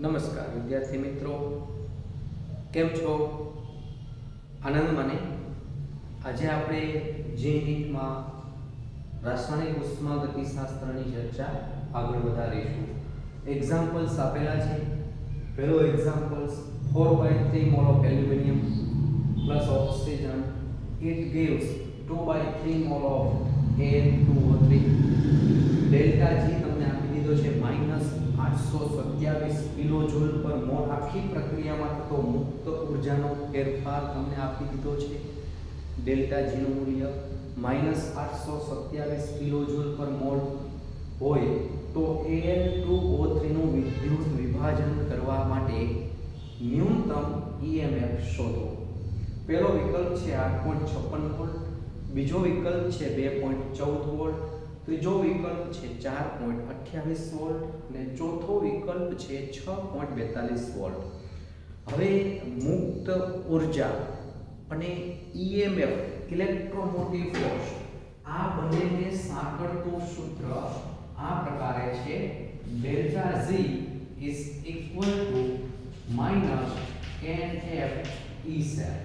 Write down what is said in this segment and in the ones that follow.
નમસ્કાર વિદ્યાર્થી મિત્રો, કેમ છો? આનંદમાં ને? આજે આપણે જે યુનિટમાં રાસાયણિક ઉષ્માગતિશાસ્ત્રની ચર્ચા આગળ વધારીશું. એક્ઝામ્પલ્સ આપેલા છે. પહેલો examples 4/3 mall of aluminium plus oxygen it gives 2/3 mall of Al2O3. Delta G તમને આપી દીધો છે -827 કિલોજૂલ પર મોલ. આખી પ્રક્રિયામાં થતો મુક્ત ઉર્જાનો ફેરફાર તમને આપી દીધો છે. ડેલ્ટા G નું મૂલ્ય -827 કિલોજૂલ પર મોલ હોય તો Al2O3 નું વિદ્યુત વિભાજન કરવા માટે ન્યૂનતમ EMF શોધો. પહેલો વિકલ્પ છે 8.56 વોલ્ટ, બીજો વિકલ્પ છે 2.14 વોલ્ટ, ત્રીજો વિકલ્પ છે 4.28 વોલ્ટ અને ચોથો વિકલ્પ છે 6.42 વોલ્ટ. હવે મુક્ત ઉર્જા અને EMF ઇલેક્ટ્રોમોટિવ ફોર્સ આ બંનેને સાંકળતું સૂત્ર આ પ્રકારે છે delta G is equal to minus NF E cell.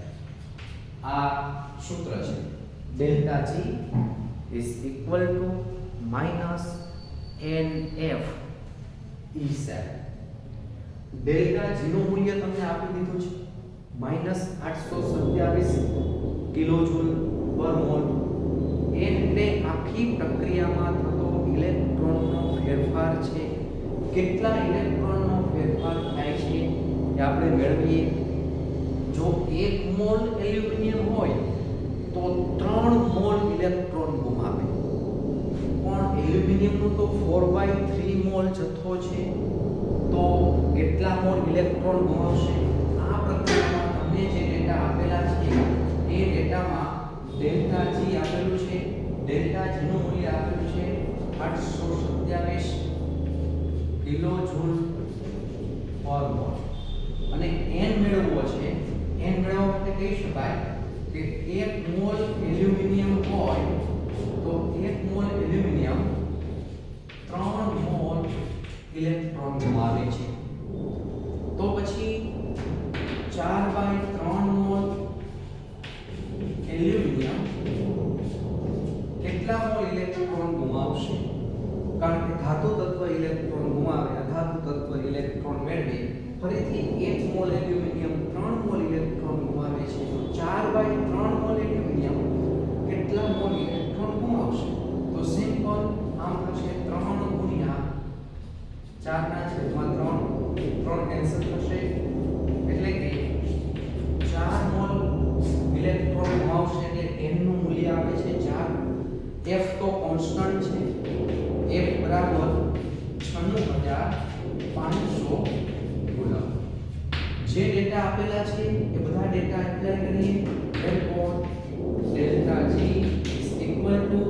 આ સૂત્ર છે delta G is equal to minus NF E cell. Delta G નું મૂલ્ય તમને આપી દીધું છે -827 કિલોજૂલ પર મોલ. એટલે આખી પ્રક્રિયામાં થતો ઇલેક્ટ્રોનનો ફેરફાર છે. કેટલા ઇલેક્ટ્રોનનો ફેરફાર થાય છે એ આપણે મેળવીએ. જો 1 મોલ એલ્યુમિનિયમ હોય તો 3 મોલ ઇલેક્ટ્રોન ગુમાવે. પણ એલ્યુમિનિયમનો તો 4/3 મોલ જથ્થો છે, તો કેટલા મોલ ઇલેક્ટ્રોન ગુમાવશે? આ પ્રક્રિયામાં તમને જે ડેટા આપેલા છે એ ડેટામાં ડેલ્ટા G આપેલું છે. ડેલ્ટા G નું મૂલ્ય આપેલું છે 827 કિલોજૂલ પર મોલ. અને n મેળવવો છે. n મેળવવા માટે કહી શકાય કે 1 મોલ એલ્યુમિનિયમ હોય તો 1 મોલ એલ્યુમિનિયમ 3 મોલ ઇલેક્ટ્રોન ગુમાવે છે. તો પછી 4/3 મોલ એલ્યુમિનિયમ કેટલા મોલ ઇલેક્ટ્રોન ગુમાવશે? કારણ કે ધાતુ તત્વ ઇલેક્ટ્રોન ગુમાવે, અધાતુ તત્વ ઇલેક્ટ્રોન મેળવે. ફરીથી 1 મોલ એલ્યુમિનિયમ 3 મોલ ઇલેક્ટ્રોન ગુમાવે છે. તો 4/3 મોલ એલ્યુમિનિયમ કેટલા મોલ ઇલેક્ટ્રોન ગુમાવશે? તો સિમ્પલ આમ થશે 3 ગુણ્યા 4/3 3 કેન્સલ થશે એટલે કે 4 મોલ ઇલેક્ટ્રોન ગુમાવશે. એટલે n નું મૂલ્ય આવે છે 4. F તો કોન્સ્ટન્ટ છે. F બરાબર 96500 કુલમ. જે ડેટા આપેલા છે એ બધા ડેટા એપ્લાય કરીએ. therefore delta G is equal to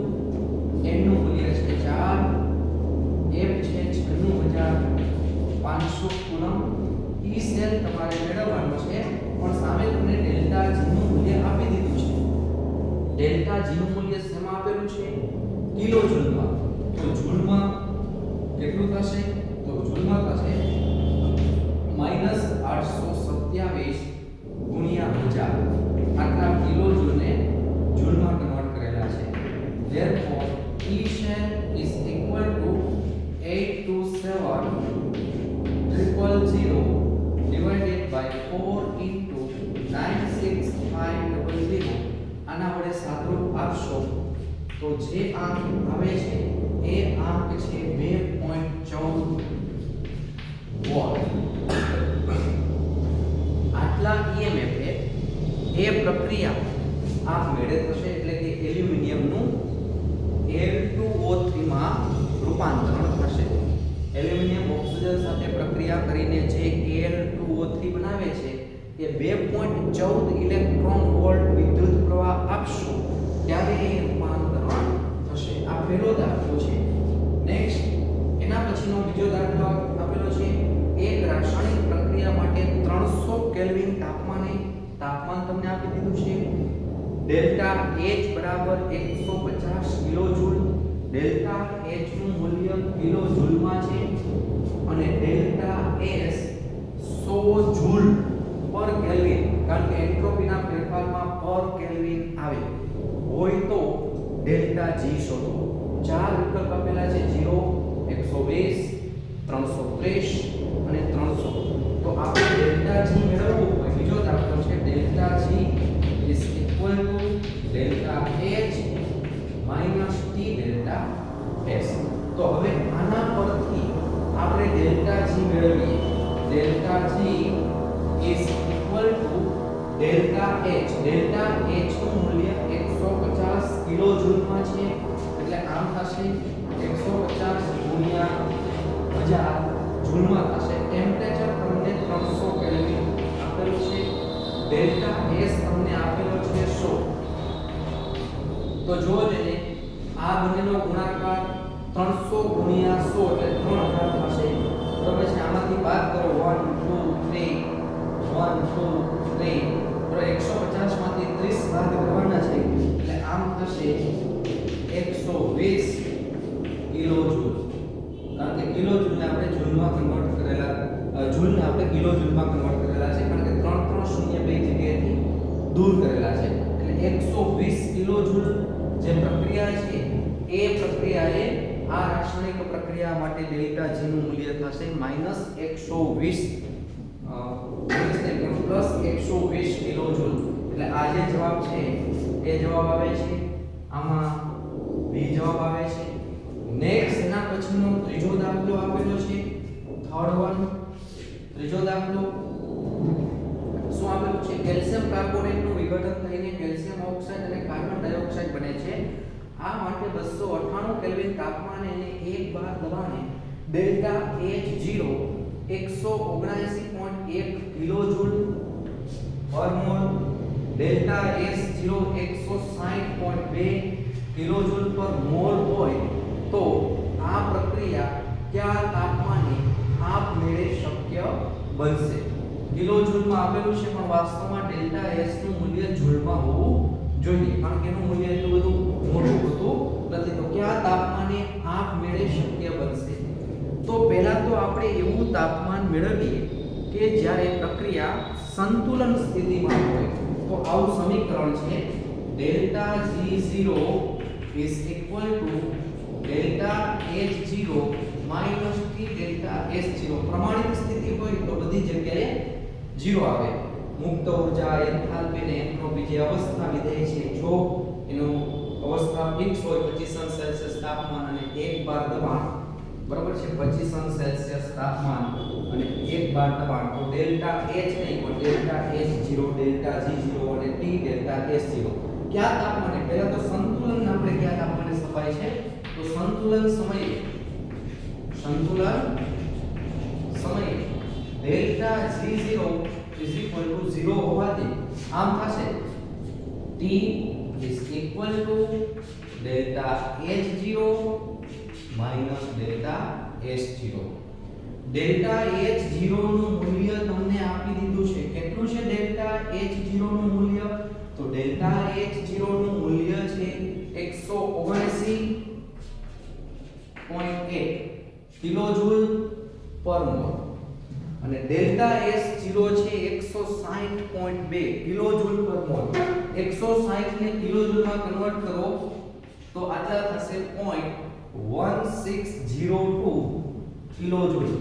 n નું મૂલ્ય છે 4, F છે 96500 કુલમ. E સેલ તમારે મેળવવાનો છે, પણ સામે તમને ડેલ્ટા G નું મૂલ્ય આપી દીધું છે. ડેલ્ટા G નું મૂલ્ય શેમાં આપેલું છે? કિલોજૂલમાં. તો જૂલમાં કેટલું થશે? તો જૂલમાં થશે -827 ગુણ્યા 1000. આટલા કિલોજૂલને જૂલમાં કન્વર્ટ કરેલા છે. therefore E cell is equal to 827,000 divided by 4 into 96500. આના વડે સાદરૂપ આપશો તો જે આંક આવે છે એ આંક છે 2.14 વોલ્ટ. આટલા EMF એ પ્રક્રિયા આપ મેળે થશે. એટલે કે એલ્યુમિનિયમનું Al2O3 માં રૂપાંતરણ થશે. એલ્યુમિનિયમ ઓક્સિજન સાથે પ્રક્રિયા કરીને જે Al2O3 બનાવે છે એ 2.14 ઇલેક્ટ્રોન વોલ્ટ વિદ્યુત પ્રવાહ આપશો ત્યારે એ રૂપાંતરણ થશે. આ પહેલો દાખલો છે. નેક્સ્ટ એના પછીનો બીજો દાખલો આપેલો છે. એક રાસાયણિક પ્રક્રિયા માટે 300 કેલ્વિન તાપમાન તમને આપી દીધું છે. ડેલ્ટા H બરાબર 150 કિલોજૂલ. ડેલ્ટા H નું મૂલ્ય કિલોજૂલમાં છે અને ડેલ્ટા S જૂલ પર કેલ્વિન, કારણ કે એન્ટ્રોપીના ફેરફારમાં પર કેલ્વિન આવે હોય તો ડેલ્ટા જી શોધો. ચાર વિકલ્પ આપેલા છે 0, 120, 330 અને 300. તો આપણે ડેલ્ટા જી મેળવવું હોય બીજો દાખલો છે delta G is equal to delta H minus T delta S. તો હવે આના પરથી આપણે ડેલ્ટા જી મેળવીએ. Delta G is equal to delta H. Delta H નું મૂલ્ય 150 કિલો જૂલમાં છે, એટલે આમ થશે 150 ગુણ્યા 1000 જૂલમાં થશે. ટેમ્પરેચર તમને 300 કેલ્વિન આપેલું છે. ડેલ્ટા એસ તમને આપેલો છે 100. તો જો તેને આ બંનેનો ગુણાકાર 300 ગુણ્યા 100 એટલે 3000 થશે. બરાબર છે. આમાંથી બાદ કરો 1 2 3 1 2 3 તો 150 માંથી 30 બાદ કરવાના છે એટલે આમ થશે 120 કિલો જૂલ. કારણ કે કિલો જૂલને આપણે જૂલમાં કન્વર્ટ કરેલા, જૂલને આપણે કિલો જૂલમાં કન્વર્ટ કરેલા છે, કારણ કે 3 3 શૂન્ય બે જગ્યાએથી દૂર કરેલા છે. એટલે 120 કિલો જૂલ જે પ્રક્રિયા છે એ પ્રક્રિયાએ આ રાસાયણિક પ્રક્રિયા માટે ડેલ્ટા જી નું મૂલ્ય થશે -120 પ્લસ 120 કિલો જૂલ. એટલે આ જે જવાબ છે એ જવાબ આવે છે, આમાં બી જવાબ આવે છે. નેક્સ્ટ એના પછીનો ત્રીજો દાખલો આપેલો છે, થર્ડ વન. ત્રીજો દાખલો શું આપેલું છે? કેલ્શિયમ કાર્બોનેટ નું વિઘટન થઈને કેલ્શિયમ ઓક્સાઇડ અને કાર્બન ડાયોક્સાઇડ બને છે. આ માટે 298 કેલ્વિન તાપમાને અને 1 બાર દબાણે ડેલ્ટા H0 179.1 કિલો જૂલ પર mall, delta S0 160.2 kilo joule પર મોલ હોય તો આ પ્રક્રિયા કયા તાપમાને આપમેળે શક્ય બનશે? કિલો જૂલમાં આપેલું છે, પણ વાસ્તવમાં ડેલ્ટા એસ નું મૂલ્ય જૂલમાં હોવું જોઈએ, કારણ કે એનું મૂલ્ય એટલું બધું મોટું હોતું નથી. તો કયા તાપમાને આપમેળે શક્ય બનશે? તો પહેલા તો આપણે એવું તાપમાન મેળવીએ કે જ્યારે પ્રક્રિયા સંતુલન સ્થિતિમાં હોય. તો આવું સમીકરણ છે delta G0 is equal to delta H0 minus T delta S0. પ્રમાણિત સ્થિતિ હોય તો બધી જગ્યાએ 0 આવે. મુક્ત ઊર્જા, એન્થાલ્પી અને એન્ટ્રોપી જે અવસ્થા વિધેય છે, જો એનો અવસ્થા ફિક્સ હોય 25 સેલ્સિયસ તાપમાન અને 1 બાર દબાણ, બરાબર છે, 25 સેલ્સિયસ તાપમાન અને 1 બાર દબાણ, તો ડેલ્ટા H નહીં પણ ડેલ્ટા H0, ડેલ્ટા G0 અને T ડેલ્ટા S0 કયા તાપમાને? પહેલા તો સંતુલન આપણે કયા તાપમાને સ્થપાય છે? તો સંતુલન સમયે ડેલ્ટા G0 0 હોવાથી આમ થશે T is equal to delta H0 minus delta S0. Delta H0 નું મૂલ્ય તમને આપી દીધું છે. કેટલું છે ડેલ્ટા H0 નું મૂલ્ય? તો ડેલ્ટા H0 નું મૂલ્ય છે 179.1 કિલો જૂલ પર મોલ અને ડેલ્ટા S0 છે 160.2 કિલો જૂલ પર મોલ. 160 ને કિલો જૂલમાં કન્વર્ટ કરો તો આટલા થશે 0.1602 કિલો જૂલ.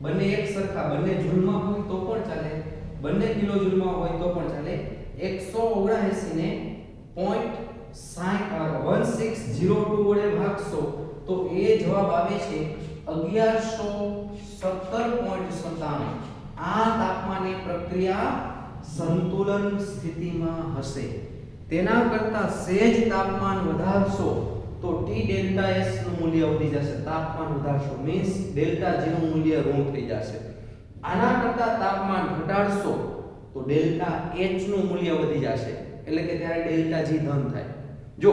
બંને એક સરખા, બંને જૂલમાં હોય તો પણ ચાલે, બંને કિલો જૂલમાં હોય તો પણ ચાલે. 179 ને 0.1602 વડે ભાગશો તો એ જવાબ આવે છે 1117.97. આ તાપમાને પ્રક્રિયા સંતુલન સ્થિતિમાં હશે. તેના કરતા સહેજ તાપમાન વધારશો તો T ડેલ્ટા S નું મૂલ્ય વધી જશે. તાપમાન વધારશો મીન્સ ડેલ્ટા G નું મૂલ્ય ઋણ થઈ જશે. આના કરતા તાપમાન ઘટાડશો તો ડેલ્ટા H નું મૂલ્ય વધી જશે, એટલે કે ત્યારે ડેલ્ટા G ધન થાય. જો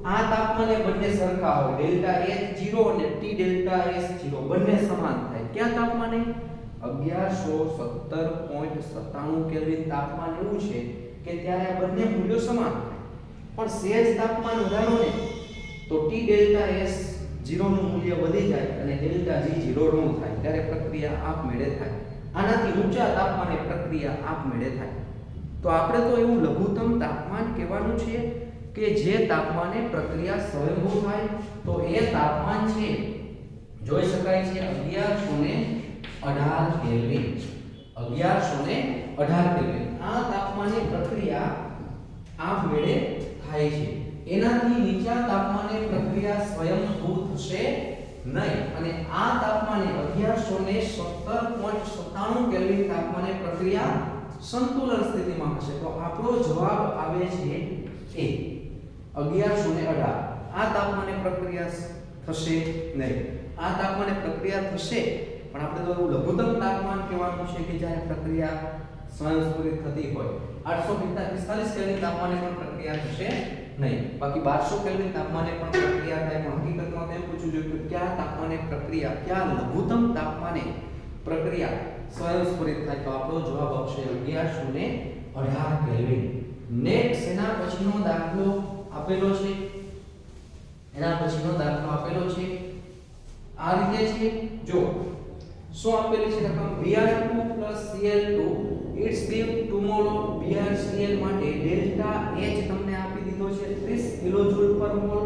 આ તાપમાને બંને સરખા હોય, ડેલ્ટા H0 અને T ડેલ્ટા S0 બંને સમાન થાય. કયા તાપમાને? 1117.97 કેલ્વિન તાપમાન એવું છે કે ત્યારે આ બંને મૂલ્યો સમાન થાય. પણ સહેજ તાપમાન વધારો ને તો T ડેલ્ટા S0 નું મૂલ્ય વધી જાય અને ડેલ્ટા G 0 ઋણ થાય, ત્યારે પ્રક્રિયા આપમેળે થાય. આનાથી ઊંચા તાપમાને પ્રક્રિયા આપમેળે થાય. તો આપણે તો એવું લઘુત્તમ તાપમાન કહેવાનું છે કે જે તાપમાને પ્રક્રિયા સ્વયંભૂ થાય. તો એ તાપમાન છે જોઈ શકાય છે 1118 કેલ્વિન. 1118 કેલ્વિન આ તાપમાને પ્રક્રિયા આપમેળે થાય છે. એનાથી નીચા તાપમાને પ્રક્રિયા સ્વયંભૂ થશે નહીં અને આ તાપમાને 1117.97 કેલ્વિન તાપમાને પ્રક્રિયા સંતુલન સ્થિતિમાં હશે. તો આપણો જવાબ આવે છે એ 1118. આ તાપમાને પ્રક્રિયા થશે નહીં. આ તાપમાને પ્રક્રિયા થશે પણ આપણે તો લઘુત્તમ તાપમાન કહેવાનું છે કે જ્યારે પ્રક્રિયા સ્વયંસ્ફુરિત થતી હોય. 845 કેલ્વિન તાપમાને પણ પ્રક્રિયા થશે નહીં. બાકી 1200 કેલ્વિન તાપમાને પણ પ્રક્રિયા થાય. પણ હકીકતમાં તેમ પૂછવું જોઈએ કે કયા તાપમાને પ્રક્રિયા, કયા લઘુત્તમ તાપમાને પ્રક્રિયા સ્વયંસ્ફુરિત થાય. તો આપણો જવાબ આવશે 1118 કેલ્વિન. નેક્સ્ટ એના પછીનો દાખલો આપેલો છે. એના પછીનો દાખલો આપેલો છે આ રીતે છે. જો શું આપેલી છે રકમ Br2 Cl2 it's give tomorrow BrCl માટે ડેલ્ટા H તમને આપી દીધો છે 30 કિલોજૂલ પર મોલ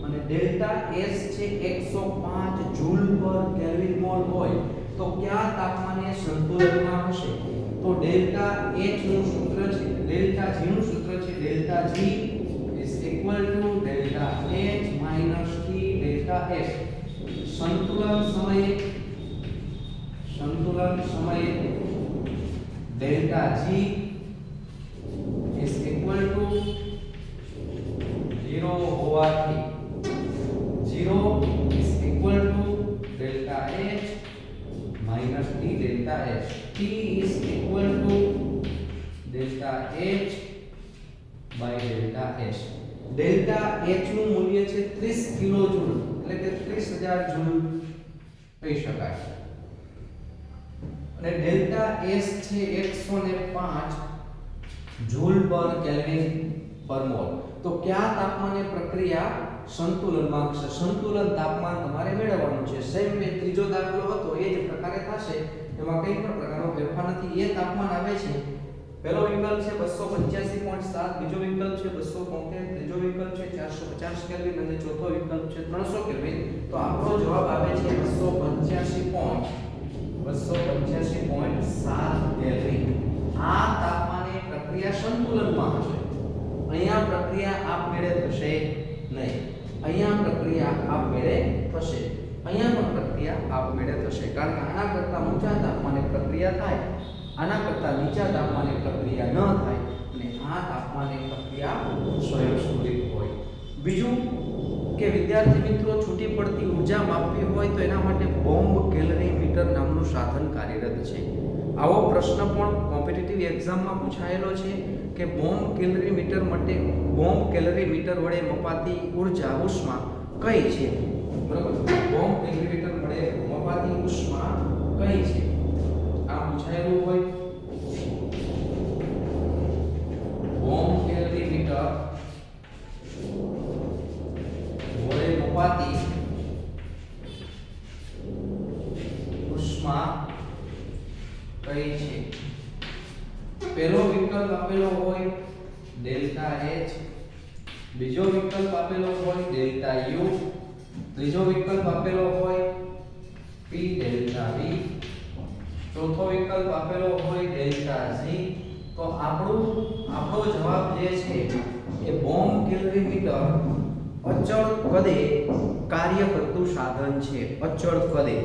અને ડેલ્ટા S છે 105 જૂલ પર કેલ્વિન મોલ હોય તો કયા તાપમાને સંતુલનમાં હશે? તો ડેલ્ટા H નું સૂત્ર છે, ડેલ્ટા G નું સૂત્ર છે delta G is equal to delta H minus T delta S. સંતુલન સમયે delta G is equal to 0 હોવાથી 0 is equal to delta H minus T delta H. T is equal to delta H by delta H. delta H નું મૂલ્ય છે 30 કિલોજૂલ એટલે કે 30000 joule કહી શકાય અને delta S છે 105 જૂલ પર કેલ્વિન પર મોલ. તો કયા તાપમાને પ્રક્રિયા સંતુલનમાં હશે? સંતુલન તાપમાન તમારે મેળવવાનું છે. સેમ વે ત્રીજો દાખલો હતો એ જ પ્રકારે થશે. એમાં કંઈ પણ પ્રકારનો ફેરફાર નથી. એ તાપમાન આવે છે. પહેલો વિકલ્પ છે 285.7, બીજો વિકલ્પ છે 273, ત્રીજો વિકલ્પ છે 450 કેલ્વિન અને ચોથો વિકલ્પ છે 300 કેલ્વિન. તો આપણો જવાબ આવે છે 285.7 કેલ્વિન. આ તાપમાને પ્રક્રિયા સંતુલનમાં હશે. અહીંયા પ્રક્રિયા આપમેળે થશે નહીં. અહીંયા પ્રક્રિયા આપમેળે થશે. અહીંયા પણ પ્રક્રિયા આપમેળે થશે કારણ કે આના કરતાં ઊંચા તાપમાને પ્રક્રિયા થાય, આના કરતાં નીચા તાપમાને પ્રક્રિયા ન થાય અને આ તાપમાને પ્રક્રિયા સ્વયંસ્ફુરિત હોય. બીજું કે વિદ્યાર્થી મિત્રો છૂટી પડતી ઊર્જા માપવી હોય તો એના માટે બોમ્બ કેલરીમીટર નામનું સાધન કાર્યરત છે. આવો પ્રશ્ન પણ કોમ્પિટિટિવ એક્ઝામમાં પૂછાયેલો છે કે બોમ્બ કેલરીમીટર વડે મપાતી ઊર્જા ઉષ્મા કઈ છે? બરાબર, બોમ્બ કેલરીમીટર વડે મપાતી ઉષ્મા કઈ છે? આ પૂછાયેલું હોય. બોમ્બ કેલરીમીટર વડે મપાતી ઉષ્મા કઈ છે? પહેલો વિકલ્પ આપેલો હોય ડેલ્ટા H, બીજો વિકલ્પ આપેલો હોય ડેલ્ટા U, ત્રીજો વિકલ્પ આપેલો હોય P ડેલ્ટા V, ચોથો વિકલ્પ આપેલો હોય ડેલ્ટા G. તો આપણો જવાબ જે છે એ બોમ્બ કેલરીમીટર અચળ કદે કાર્ય કરતું સાધન છે. અચળ કદે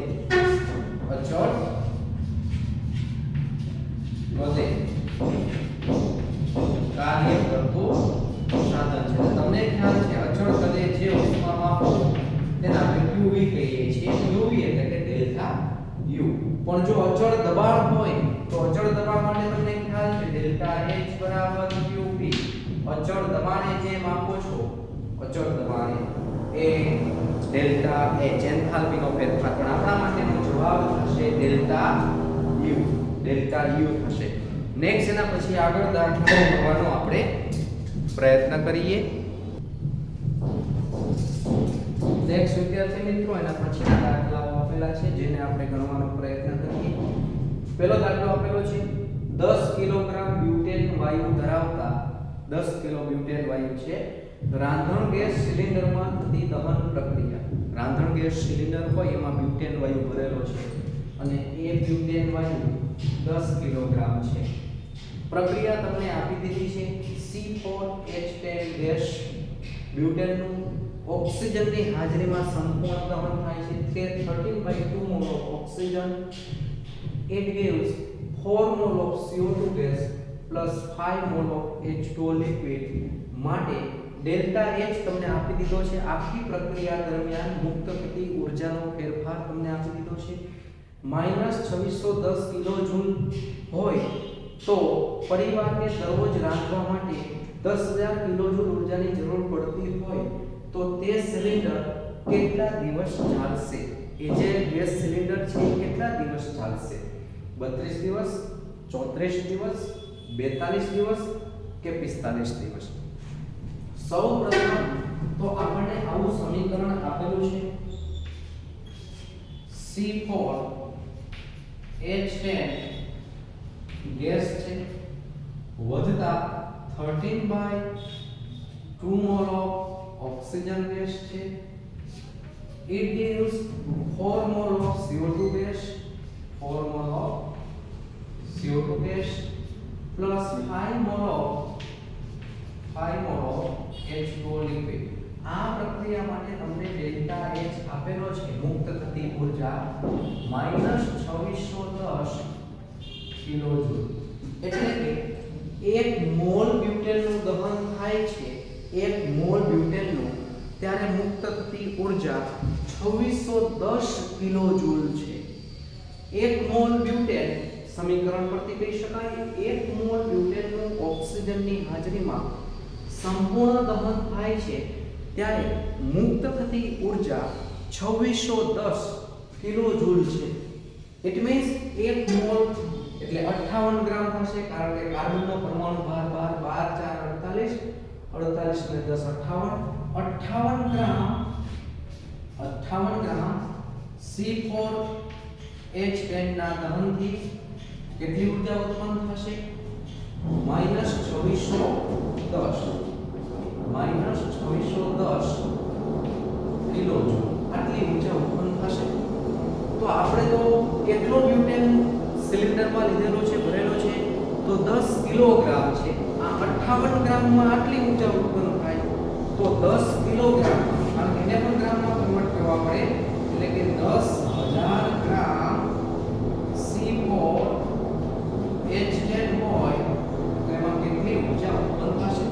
કાર્ય કરતું સાધન છે. તમને ખ્યાલ છે અચળ કદે જે ઉષ્મા માપો તેને આપણે QV કહીએ છીએ. UV એટલે કે ડેલ્ટા U. પણ જો અચળ દબાણ હોય તો અચળ દબાણ માટે તમને ખ્યાલ છે ડેલ્ટા H બરાબર QP. અચળ દબાણે જે માપો છો, અચળ દબાણે એ ડેલ્ટા H એન્થાલ્પીનો ફેરફાર. પણ આપણા માટેનો જવાબ થશે ડેલ્ટા U થશે. નેક્સ્ટ એના પછી આગળ દાખલો કરવાનો આપણે પ્રયત્ન કરીએ. નેક્સ્ટ વિદ્યાર્થી મિત્રો એના પછીના દાખલાઓ આપેલા છે જેને આપણે ગણવાનો પ્રયત્ન કરીએ. પહેલો દાખલો આપેલો છે 10 કિલોગ્રામ બ્યુટેન વાયુ ધરાવતા 10 કિલો બ્યુટેન વાયુ છે રાંધણ ગેસ સિલિન્ડરમાં થતી દહન પ્રક્રિયા. રાંધણ ગેસ સિલિન્ડર હોય એમાં બ્યુટેન વાયુ ભરેલો છે અને એ બ્યુટેન વાયુ 10 કિલોગ્રામ છે. પ્રક્રિયા તમને આપી દીધી છે C4H10 ગેસ બ્યુટેનનું ઓક્સિજનની હાજરીમાં સંપૂર્ણ દહન થાય છે. તે 13/2 mall of oxygen it gives 4 mol of CO2 gas plus 5 mol of H2O liquid. માટે ડેલ્ટા H તમને આપી દીધો છે. આખી પ્રક્રિયા દરમિયાન મુક્ત થતી ઊર્જાનો ફેરફાર તમને આપી દીધો છે -2610 કિલોજૂલ હોય તો પરિવારને દરરોજ રાંધવા માટે 10000 કિલોજૂલ ઊર્જાની જરૂર પડતી હોય તો તે સિલિન્ડર કેટલા દિવસ ચાલશે? એ જે ગેસ સિલિન્ડર છે એ કેટલા દિવસ ચાલશે? 32 દિવસ, 34 દિવસ, 42 દિવસ કે 45 દિવસ? સૌપ્રથમ તો આપણને આવું સમીકરણ આપેલું છે C4H10 ગેસ છે વધતા 13/2 મોલ ઓફ ઓક્સિજન ગેસ છે. It gives 4 mol of CO2 gas, 4 mol of CO2 gas plus 5 mol of H2O liquid. આ પ્રક્રિયા માટે તમને ડેલ્ટા H આપેલો છે મુક્ત થતી ઊર્જા -2610 કિલોજૂલ. એટલે કે 1 મોલ બ્યુટેનનું દહન થાય છે 1 મોલ બ્યુટેનનું ત્યારે મુક્ત થતી ઊર્જા 2610 કિલોજૂલ છે. 1 મોલ બ્યુટેન સમીકરણ પરથી કહી શકાય 1 મોલ બ્યુટેનનું ઓક્સિજનની હાજરીમાં સંપૂર્ણ દહન થાય છે ત્યારે મુક્ત થતી ઊર્જા 2610 કિલોજૂલ છે. ઇટ મીન્સ 1 મોલ એટલે 58 ગ્રામ થશે કારણ કે કાર્બનનો પરમાણુ ભાર 12 4 48 ને 10 58 ગ્રામ C4H10 ના દહનથી કેટલી ઊર્જા ઉત્પન્ન થશે? -2610 કિલોજૂલ આટલી ઊર્જા ઉત્પન્ન થશે. તો આપણે તો કેટલો બ્યુટેન સિલિન્ડરમાં લીધેલો છે ભરેલો છે તો 10 કિલોગ્રામ છે. આ 58 ગ્રામમાં આટલી ઊર્જા ઉત્પન્ન થાય તો 10 કિલોગ્રામ અને એને પણ ગ્રામમાં કન્વર્ટ કરવા પડે એટલે કે 10000 ગ્રામ C4H10 હોય તો એમાં કેટલી ઊર્જા ઉત્પન્ન થશે?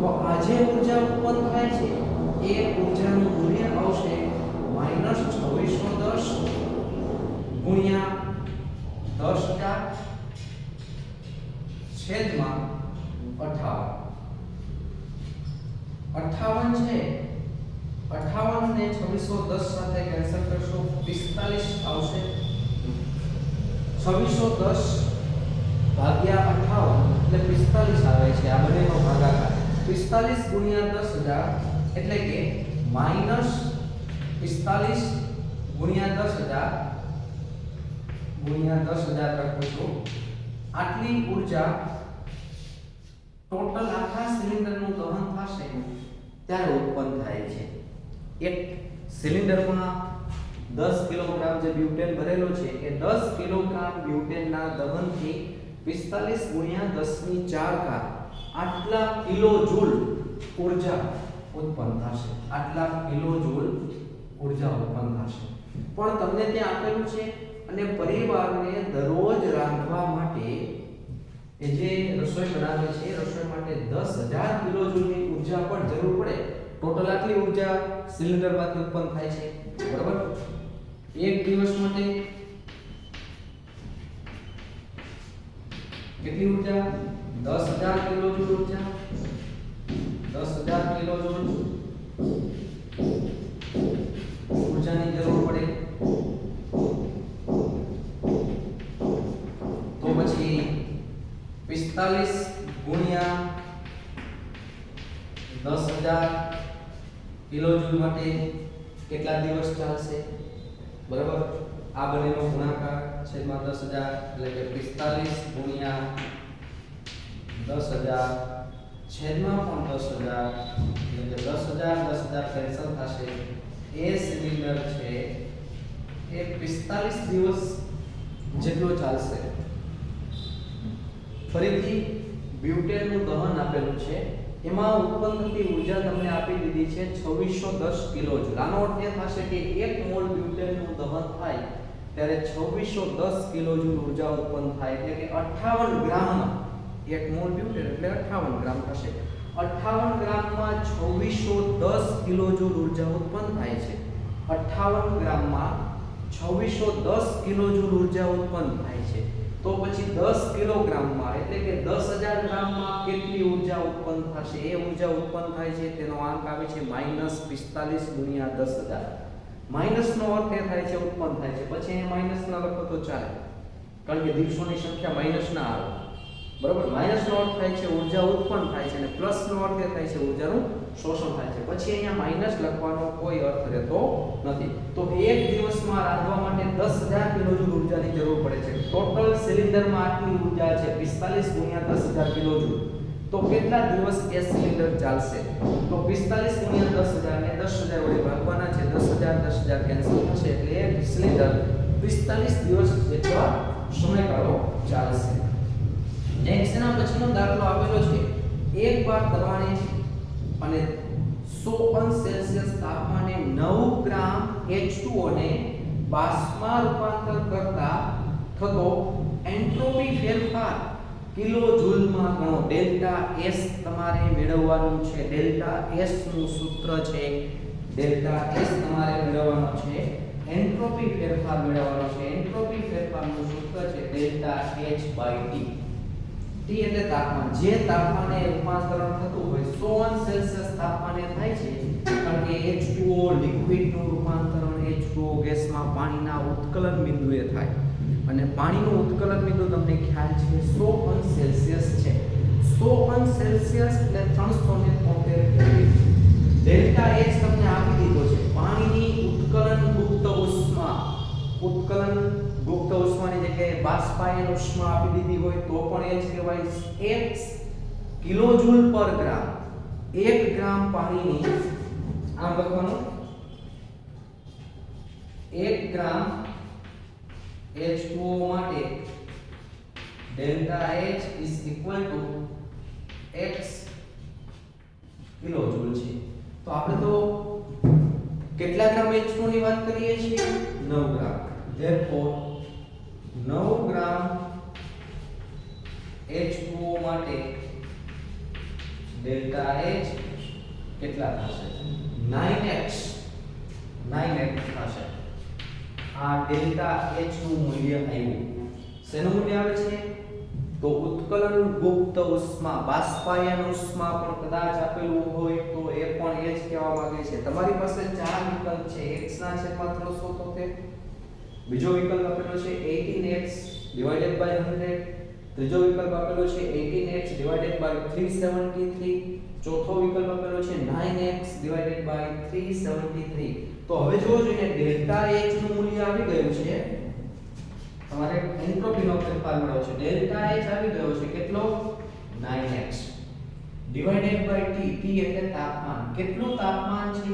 તો આ જે ઊર્જા ઉત્પન્ન થાય છે એ ઊર્જાનું મૂલ્ય આવશે -2610 ગુણ્યા 10000 છેદમાં 58 છે 58 ને 2610 સાથે કેન્સલ કરશો 45 આવશે. 2610 ભાગ્યા 58 એટલે 45 આવે છે. આ બંનેનો ભાગાકાર 45 ગુણ્યા 10000 એટલે કે -45 ગુણ્યા 10000 લખું છું. આટલી ઊર્જા ટોટલ આખા સિલિન્ડરનું દહન થશે ત્યારે ઉત્પન્ન થાય છે. એક સિલિન્ડરમાં 10 કિલોગ્રામ જે બ્યુટેન ભરેલો છે એ 10 કિલોગ્રામ બ્યુટેનના દહનથી 45 ગુણ્યા 10 ની 4 ઘાત આટલા કિલોજૂલ ઊર્જા ઉત્પન્ન થશે. આટલા કિલોજૂલ ઊર્જા ઉત્પન્ન થશે. પણ તમને ત્યાં આપેલું છે અને પરિવારને દરરોજ રાંધવા માટે એ જે રસોઈ બનાવે છે રસોઈ માટે 10000 કિલોજૂલની ઊર્જા પણ જરૂર પડે. ટોટલ આટલી ઊર્જા સિલિન્ડરમાંથી ઉત્પન્ન થાય છે બરાબર. એક દિવસ માટે કેટલી ઊર્જા? 10000 કિલોજૂલ ઊર્જા 10000 કિલોજૂલ ઊર્જાની જરૂર પડે. તો પછી 45 ગુણ્યા 10000 કિલોજૂલ માટે કેટલા દિવસ ચાલશે બરાબર? આ બંનેનો ગુણાકાર છેદમાં 10000 એટલે કે 45 ગુણ્યા 10000 છેદમાં પણ 10000 એટલે કે 10000 કેન્સલ થશે. એ સિલિન્ડર છે એ 45 દિવસ જેટલો ચાલશે. ફરીથી બ્યુટેનનું દહન આપેલું છે, એમાં ઉત્પન્ન થતી ઊર્જા તમને આપી દીધી છે 2610 કિલોજૂલ. આનો અર્થ એ થશે કે 1 મોલ બ્યુટેનનું દહન થાય ત્યારે 2610 કિલોજૂલ ઊર્જા ઉત્પન્ન થાય, એટલે કે 58 ગ્રામમાં 1 મોલ બ્યુટેન એટલે 58 ગ્રામ થશે. 58 ગ્રામમાં 2610 કિલોજૂલ ઊર્જા ઉત્પન્ન થાય છે. 58 ગ્રામમાં 2610 કિલોજૂલ ઊર્જા ઉત્પન્ન થાય છે. તો પછી 10 કિલોગ્રામમાં એટલે કે 10000 ગ્રામમાં કેટલી ઊર્જા ઉત્પન્ન થશે? એ ઊર્જા ઉત્પન્ન થાય છે તેનો આંક આવે છે -45 ગુણ્યા 10000. માઈનસનો અર્થ એ થાય છે ઉત્પન્ન થાય છે, પછી અહીંયા માઈનસ ના લખો તો ચાલે, કારણ કે દિવસોની સંખ્યા માઈનસ ના આવે. બરોબર, માઈનસનો અર્થ થાય છે ઊર્જા ઉત્પન્ન થાય છે અને પ્લસનો અર્થ એ થાય છે ઊર્જાનું શોષણ થાય છે. પછી અહીંયા માઈનસ લખવાનો કોઈ અર્થ રહેતો નથી. તો એક દિવસમાં રાંધવા માટે 10000 કિલોજૂલ ઊર્જાની જરૂર પડે છે. ટોટલ સિલિન્ડરમાં આટલી ઊર્જા છે 45 ગુણ્યા 10000 કિલોજૂલ. તો કેટલા દિવસ એ સિલિન્ડર ચાલશે? તો 45 ગુણ્યા 10000 ને 10000 વડે ભાગવાના છે. 10000 કેન્સલ થશે એટલે એક સિલિન્ડર 45 દિવસ જેટલો સમયગાળો ચાલશે. નેક્સ્ટ એના પછીનો દાખલો આપેલો છે. એક બાર દબાણે અને 100 અંશ સેલ્સિયસ તાપમાને 9 ગ્રામ H2O ને બાષ્પમાં રૂપાંતર કરતા થતો એન્ટ્રોપી ફેરફાર કિલો જૂલમાં ગણો. ડેલ્ટા S તમારે મેળવવાનું છે. ડેલ્ટા S નું સૂત્ર છે, ડેલ્ટા S તમારે મેળવવાનો છે. એન્ટ્રોપી ફેરફાર મેળવવાનો છે. એન્ટ્રોપી ફેરફારનું સૂત્ર છે ડેલ્ટા H/T. T એટલે તાપમાન. જે તાપમાને રૂપાંતરણ થતું હોય 100 અંશ સેલ્સિયસ તાપમાને થાય છે, કારણ કે H2O લિક્વિડનું રૂપાંતરણ H2O ગેસમાં પાણીના ઉત્કલન બિંદુએ થાય અને પાણીનું ઉત્કલન બિંદુ તમને ખ્યાલ છે 100 અંશ સેલ્સિયસ છે. 100 અંશ સેલ્સિયસ એટલે 373 કેલ્વિન. ડેલ્ટા H તમને આપી દીધો છે. પાણીની ઉત્કલન ગુપ્ત ઉષ્મા, ઉત્કલન ગુપ્ત ઉષ્માની જગ્યાએ બાષ્પાયન ઉષ્મા આપી દીધી હોય તો પણ એ જ કહેવાય. x કિલોજૂલ પર ગ્રામ. 1 ગ્રામ પાણીની આમ લખવાનું 1 ગ્રામ H2O માટે delta H is equal to x કિલોજૂલ છે. તો આપણે તો કેટલા ગ્રામ H2O ની વાત કરીએ છીએ? 9 ગ્રામ. therefore 9 ગ્રામ H2O માટે ડેલ્ટા H કેટલા થશે? 9x થશે. આ ડેલ્ટા H નું મૂલ્ય આવ્યું. શેનું મૂલ્ય આવે છે? તો ઉત્કલન ગુપ્ત ઉષ્મા, બાષ્પાયન ઉષ્મા પણ કદાચ આપેલું હોય તો એ પણ એ જ કહેવા માંગે છે. તમારી પાસે ચાર વિકલ્પ છે. x ના છેદમાં 373, બીજો વિકલ્પ આપેલો છે 18x ડિવાઇડેડ બાય 100, ત્રીજો વિકલ્પ આપેલો છે 18x ડિવાઇડેડ બાય 373, ચોથો વિકલ્પ આપેલો છે 9x ડિવાઇડેડ બાય 373. તો હવે જોવો જોઈએ ડેલ્ટા H નું મૂલ્ય આવી ગયું છે. તમારે એન્ટ્રોપીનો ફેરફાર મળ્યો છે. ડેલ્ટા H આવી ગયો છે કેટલો? 9x ડિવાઇડેડ બાય T એટલે તાપમાન. કેટલું તાપમાન છે?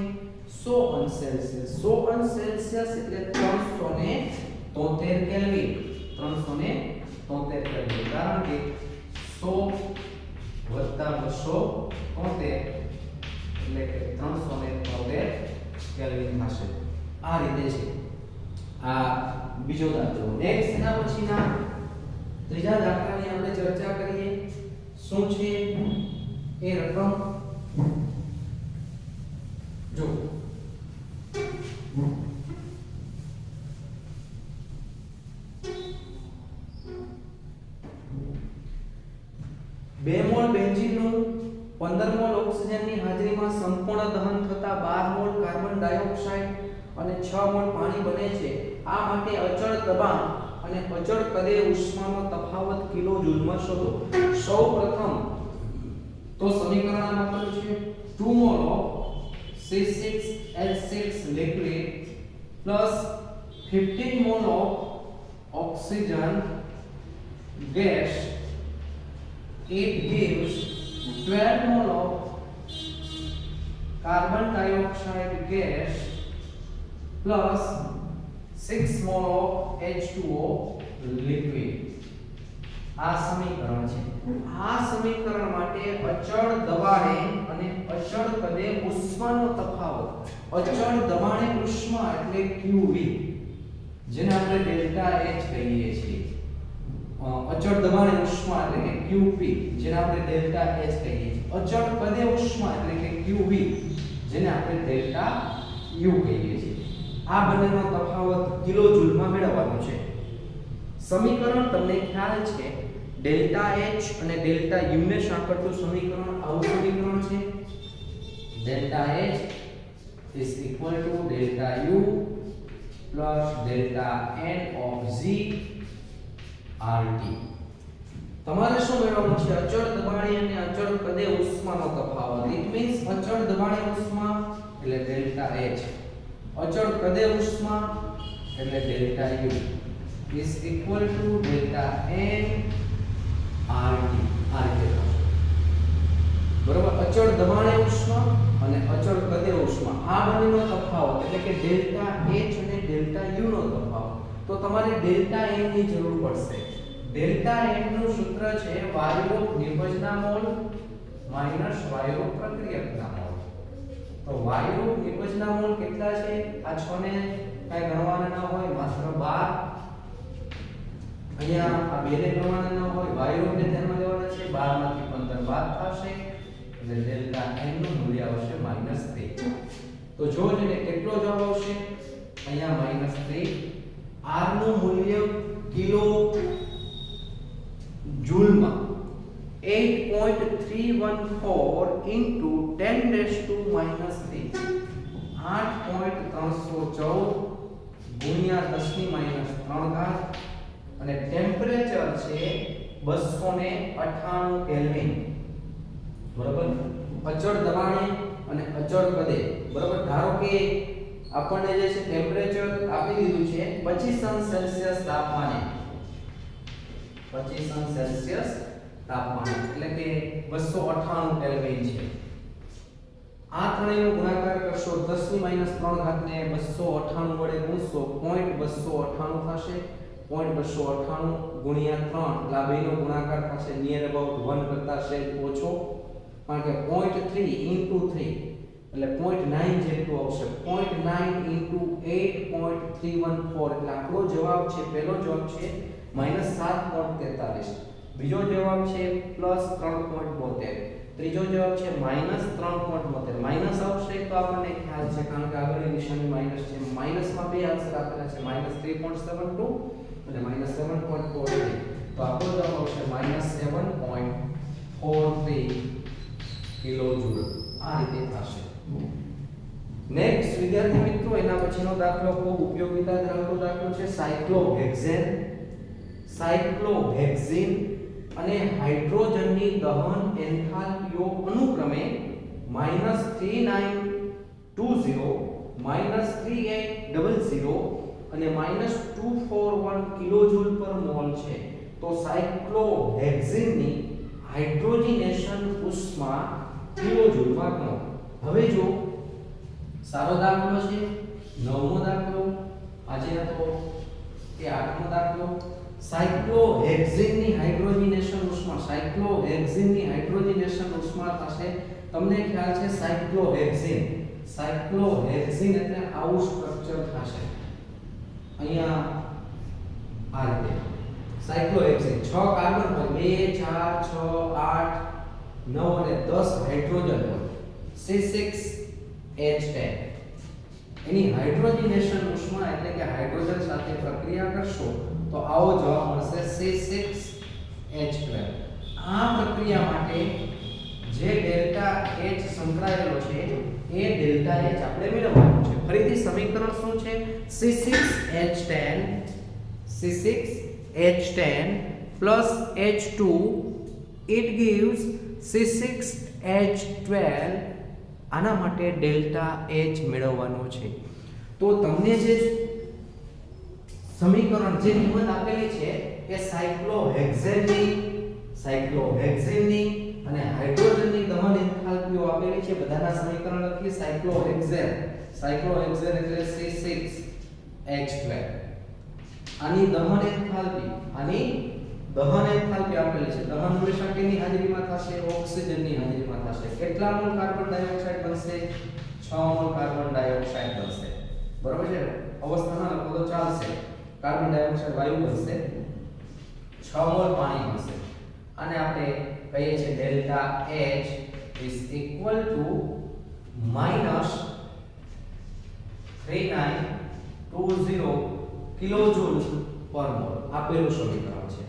100 અંશ સેલ્સિયસ. 100 અંશ સેલ્સિયસ એટલે 373 કેલ્વિન. 373 કેલ્વિન, કારણ કે 100 273 એટલે કે 373 કેલ્વિન થશે. આ રીતે છે. આ બીજો દાખલો. નેક્સ્ટ એના પછીના ત્રીજા દાખલાની આપણે ચર્ચા કરીએ. શું છે એ રકમ? જો 2 મોલ બેન્ઝીનનું 15 મોલ ઓક્સિજનની હાજરીમાં સંપૂર્ણ દહન થતા 12 મોલ કાર્બન ડાયોક્સાઇડ અને 6 મોલ પાણી બને છે. આ માટે અચળ દબાણ અને અચળ કદે ઉષ્માનો તફાવત કિલો જૂલમાં શોધો. સૌપ્રથમ તો સમીકરણ આપેલું છે 2 mall of C6H6 liquid plus 15 mole of oxygen gas, it gives 12 mole of carbon dioxide gas plus 6 mole of H2O liquid. આ સમીકરણ છે. આ સમીકરણ માટે અચળ દબાણે અને અચળ કદે ઉષ્માનો તફાવત. અચળ દબાણે ઉષ્મા એટલે QV, જેને આપણે ડેલ્ટા H કહીએ છીએ. અચળ દબાણે ઉષ્મા એટલે કે QP, જેને આપણે ડેલ્ટા H કહીએ છીએ. અચળ કદે ઉષ્મા એટલે કે QV, જેને આપણે ડેલ્ટા U કહીએ છીએ. આ બંનેનો તફાવત કિલોજૂલમાં મેળવવાનો છે. સમીકરણ તમને ખ્યાલ છે, ડેલ્ટા H અને ડેલ્ટા U ને સાંકળતું સમીકરણ આવું સમીકરણ છે. Delta H is equal to delta U plus delta N of Z RT. તમારે શું મેળવવાનું છે? અચળ દબાણે અને અચળ કદે ઉષ્માનો તફાવત. ઇટ મીન્સ અચળ દબાણે ઉષ્મા એટલે ડેલ્ટા H, અચળ કદે ઉષ્મા એટલે delta U is equal to delta N RT. બરોબર. અચળ દબાણે ઉષ્મા અને અચળ કદે ઉષ્મા, આ બંનેનો તફાવત એટલે કે ડેલ્ટા H અને ડેલ્ટા U નો તફાવત. તો તમારે ડેલ્ટા N ની જરૂર પડશે. ડેલ્ટા N નું સૂત્ર છે વાયુરૂપ નિપજના મોલ માઈનસ વાયુરૂપ પ્રક્રિયકના મોલ. તો વાયુરૂપ નિપજના મોલ કેટલા છે? આ 6 ને કઈ ગણવાના ન હોય, માત્ર 12. અહીંયા આ બે ને ગણવાના ન હોય, વાયુરૂપ ને ધ્યાનમાં લેવાના છે. 12 માંથી 15 બાદ થશે એટલે ડેલ્ટા N નું મૂલ્ય આવશે -3. તો જો જને કેટલો જવાબ આવશે? અહીંયા -3. R નું મૂલ્ય કિલો જૂલમાં 8.314 into 10 raised to -3, 8.314 ગુણ્યા 10 ની -3 ઘાત, અને ટેમ્પરેચર છે 298 કેલ્વિન. બરાબર. અચળ દબાણે અને અચળ કદે. બરાબર. ધારો કે આપણને જે છે ટેમ્પરેચર આપી દીધું છે 25 સેલ્સિયસ તાપમાને, 25 સેલ્સિયસ તાપમાન એટલે કે 298 કેલ્વિન છે. આ ત્રણેયનો ગુણાકાર કરશો 10 ની -3 ઘાતને 298 વડે ગુણશો 0.298 થશે. 0.298 ગુણ્યા 3 એટલે આ બેનો ગુણાકાર થશે નિયર અબાઉટ 1 કરતા સહેજ ઓછો, કારણ કે 0.3 into 3 એટલે 0.9 જેટલું આવશે. 0.9 into 8.314 એટલે આપણો જવાબ છે, પહેલો જવાબ છે -7.43, બીજો જવાબ છે +3.72, ત્રીજો જવાબ છે -3.72. માઈનસ આવશે તો આપણને ખ્યાલ છે, કારણ કે આગળની નિશાની માઈનસ છે. માઈનસમાં બે આન્સર આપેલા છે, -3.72 અને -7.43. તો આપણો જવાબ આવશે -7.43 કિલોજૂલ. આ રીતે થશે. નેક્સ્ટ વિદ્યાર્થી મિત્રો, એના પછીનો દાખલો ખૂબ ઉપયોગિતા ધરાવતો દાખલો છે સાયક્લોહેક્સેન. સાયક્લોહેક્ઝીન અને હાઇડ્રોજનની દહન એન્થાલ્પીઓ અનુક્રમે -3920, -3800 અને -241 કિલોજૂલ પર મોલ છે. તો સાયક્લોહેક્ઝીનની હાઇડ્રોજનેશન ઉષ્મા કિલોજૂલમાં ગણો. હવે જો સારો દાખલો છે, 9મો દાખલો, આજે હતો કે 8મો દાખલો. સાયક્લોહેક્ઝીનની હાઇડ્રોજનેશન ઉષ્મા, સાયક્લોહેક્ઝીનની હાઇડ્રોજનેશન ઉષ્મા થશે, તમને ખ્યાલ છે સાયક્લોહેક્ઝીન. સાયક્લોહેક્ઝીન એટલે આવું સ્ટ્રક્ચર થશે. અહીંયા આ રીતે સાયક્લોહેક્ઝીન 6 કાર્બન હોય, 2 4 6 8 9 અને 10 હાઇડ્રોજન હોય, C6H10. એની હાઇડ્રોજનેશન ઉષ્મા એટલે કે હાઇડ્રોજન સાથે પ્રક્રિયા કરશો તો આવો જવાબ મળશે C6H12. આ પ્રક્રિયા માટે જે ડેલ્ટા H સંકળાયેલો છે એ ડેલ્ટા H આપણે મેળવવાનું છે. ફરીથી સમીકરણ શું છે? C6H10 plus H2, it gives C6H12. આના માટે ડેલ્ટા H મેળવવાનો છે. તો તમને જે સમીકરણ જે કિંમત આપેલી છે એ સાયક્લોહેક્ઝેનની અને હાઇડ્રોજનની દહન એન્થાલ્પીઓ આપેલી છે. બધાના સમીકરણ લખીએ. સાયક્લોહેક્ઝેન એટલે C6H12. આની દહન એન્થાલ્પી આપેલી છે. દહન હંમેશા કેની હાજરીમાં થશે? ઓક્સિજનની હાજરીમાં થશે. કેટલા મોલ કાર્બન ડાયોક્સાઇડ બનશે? 6 મોલ કાર્બન ડાયોક્સાઇડ બનશે. બરોબર છે? અવસ્થાના લખો તો ચાલશે. કાર્બન ડાયોક્સાઇડ વાયુ બનશે, 6 મોલ પાણી બનશે. અને આપણે કહીએ છીએ delta H is equal to -3920 કિલોજૂલ પર મોલ. આપેલું સમીકરણ છે.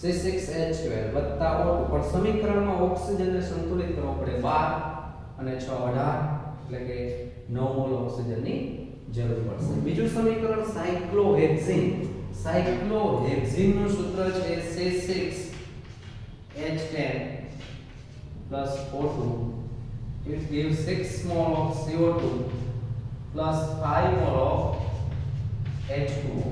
C6H12 વત્તા O2 પર સમીકરણમાં ઓક્સિજનને સંતુલિત કરવો પડે 12 અને 6 18 એટલે કે 9 મોલ ઓક્સિજનની જરૂર પડશે. બીજું સમીકરણ સાયક્લોહેક્ઝીનનું સૂત્ર છે C6H10 plus O2. It gives 6 mole of CO2 plus 5 mole of H2O.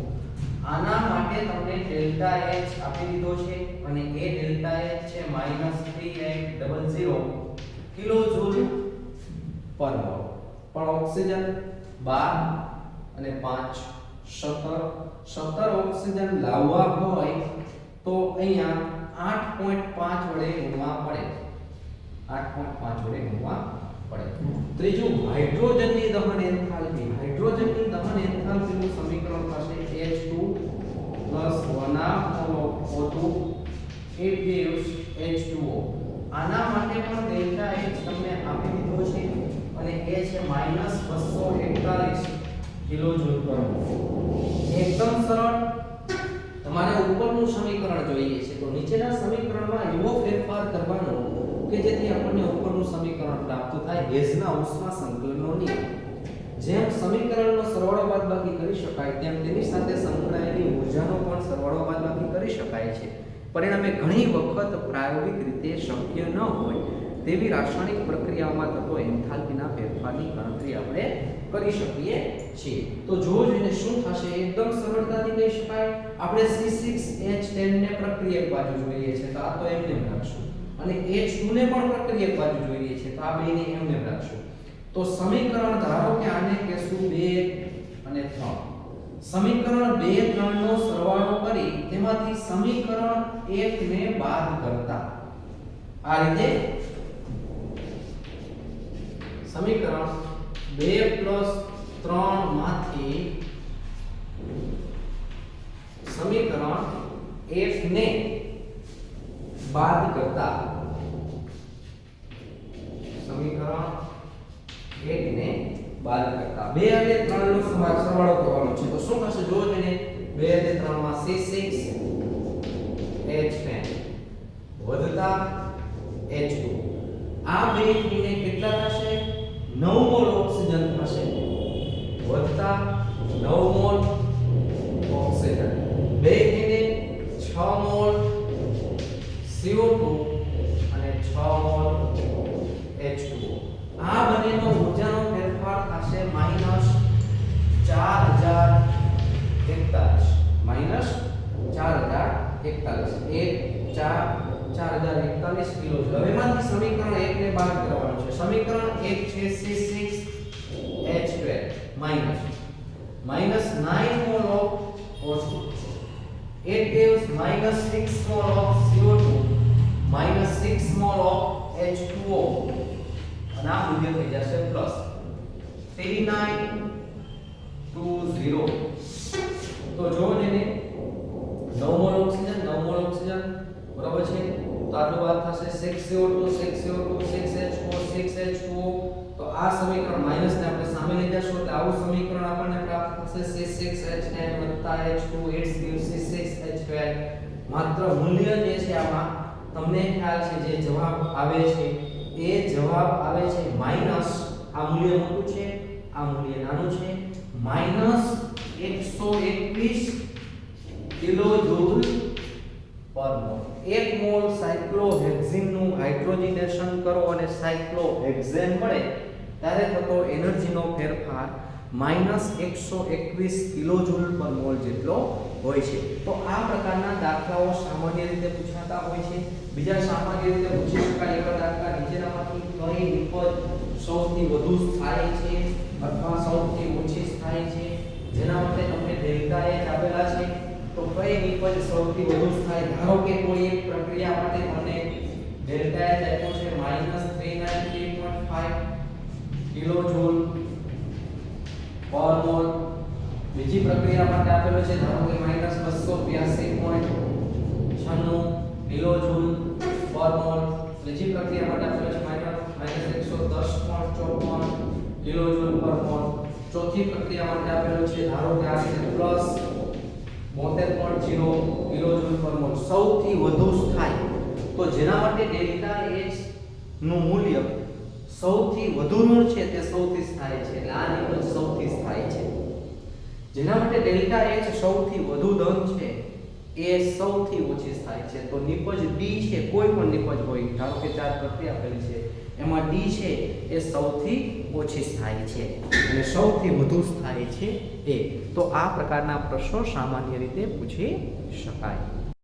આના માટે તમને ડેલ્ટા H આપી દીધો છે અને એ ડેલ્ટા H છે -3800 કિલોજૂલ પર મોલ. પણ ઓક્સિજન 12 અને 5 17 ઓક્સિજન લાવવા હોય તો અહીંયા 8.5 વડે ગુણવા પડે. 8.5 વડે ગુણવા પડે. ત્રીજું હાઇડ્રોજનની દહન એન્થાલ્પીનું સમીકરણ થશે H2 plus 1 half mole of O2. It gives H2O. આના માટે પણ ડેલ્ટા H તમને આપી દીધો છે અને એ છે -241 કિલોજૂલ પર મોલ. એકદમ સરળ. તમારે ઉપરનું સમીકરણ જોઈએ છે તો નીચેના સમીકરણમાં એવો ફેરફાર કરવાનો કે જેથી આપણને ઉપરનું સમીકરણ પ્રાપ્ત થાય. ગેસના ઉષ્મા સંકલનનો નિયમ. જેમ સમીકરણનો સરવાળો બાદબાકી કરી શકાય તેમ તેની સાથે સંકળાયેલી ઊર્જાનો પણ સરવાળો બાદબાકી કરી શકાય છે. પરિણામે ઘણી વખત પ્રાયોગિક રીતે શક્ય ન હોય તેવી રાસાયણિક પ્રક્રિયાઓમાં થતો એન્થાલ્પીના ફેરફારની ગણતરી આપણે કરી શકીએ છીએ. તો જો જોઈને શું થશે એકદમ સરળતાથી કહી શકાય. આપણે C6H10 ને પ્રક્રિયક બાજુ જોઈએ છે તો આ તો એમને રાખશું અને H2 ને પણ પ્રક્રિયક બાજુ જોઈએ છે તો આ બેને એમને રાખશું. તો સમીકરણ ધારો કે આને કહેશું 2 અને 3. સમીકરણ 2 3 નો સરવાળો કરી તેમાંથી સમીકરણ 1 ને બાદ કરતા આ રીતે સમીકરણ 2 + 3 માંથી સમીકરણ 1 ને બાદ કરતા સમીકરણ 1 ને બાદ કરતા 2 અને 3 નો સરવાળો કરવાનો છે તો શું થશે? જો તેને 2 અને 3 માં C6H10 વધતા H2 આ બે થઈને કેટલા થશે? 9 મોલ ઓક્સિજન થશે વધતા 9 મોલ ઓક્સિજન. બે થઈને 6 મોલ CO2 અને 6 મોલ H2O. આ બંનેનો ઊર્જાનો ફેરફાર થશે -4041 કિલોજૂલ. હવે એમાંથી સમીકરણ 1 ને બાદ કરવાનું છે. સમીકરણ 1 છે C6H12 -9 mole of O2. It gives -6 mole of CO2 -6 mole of H2O. અને આ મૂલ્ય થઈ જશે પ્લસ 3920. તો જો જેને 9 મોલ ઓક્સિજન બરાબર છે તો આટલું બાદ થશે 6CO2 6H2O 6H2O. તો આ સમીકરણ માઈનસ ને આપણે સામે લઈ જશું એટલે આવું સમીકરણ આપણને પ્રાપ્ત થશે C6H10 H2 it gives C6H12. માત્ર મૂલ્ય જે છે આમાં તમને ખ્યાલ છે જે જવાબ આવે છે એ જવાબ આવે છે માઈનસ. આ મૂલ્ય મોટું છે આ મૂલ્ય નાનું છે -121 કિલોજૂલ પર મોલ. 1 મોલ સાયક્લોહેક્ઝીન નું હાઇડ્રોજનેશન કરો અને સાયક્લોહેક્ઝેન મળે ત્યારે થતો એનર્જીનો ફેરફાર -121 કિલોજૂલ પર મોલ જેટલો હોય છે. તો આ પ્રકારના દાખલાઓ સામાન્ય રીતે પૂછાતા હોય છે. બીજા સામાન્ય રીતે પૂછી શકાય એવા દાખલા નીચેનામાંથી કઈ નિપજ સૌથી વધુ સ્થાયી છે અથવા સૌથી ઓછી સ્થાયી છે, જેના માટે તમને ડેલ્ટા એચ આપેલા છે. તો કઈ નિપજ સૌથી વધુ સ્થાયી, ધારો કે કોઈ એક પ્રક્રિયા માટે તમને ડેલ્ટા એચ આપ્યો છે -393.5 કિલોજૂલ પર મોલ. બીજી પ્રક્રિયા માટે આપેલો છે ધારો કે -282.96 કિલોજૂલ પર મોલ. ત્રીજી પ્રક્રિયા માટે આપેલો છે -110.54 કિલોજૂલ પર મોલ. ચોથી પ્રક્રિયા માટે આપેલો છે ધારો કે આ છે +72.0 કિલોજૂલ પર મોલ. સૌથી વધુ સ્થાયી, તો જેના માટે ડેલ્ટા એચ નું મૂલ્ય સૌથી વધુ નું છે તે સૌથી સ્થાયી છે. એટલે આ નિપજ સૌથી સ્થાયી છે. જેના માટે ડેલ્ટા એચ સૌથી વધુ ધન છે એ સૌથી ઓછી સ્થાયી છે. તો નિપજ ડી છે, કોઈ પણ નિપજ હોય, ધારો કે 4 પ્રક્રિયા આપેલી છે, એમાં ડી છે એ સૌથી ઓછી સ્થાયી છે અને સૌથી વધુ સ્થાયી છે એ. તો આ પ્રકારના પ્રશ્નો સામાન્ય રીતે પૂછી શકાય.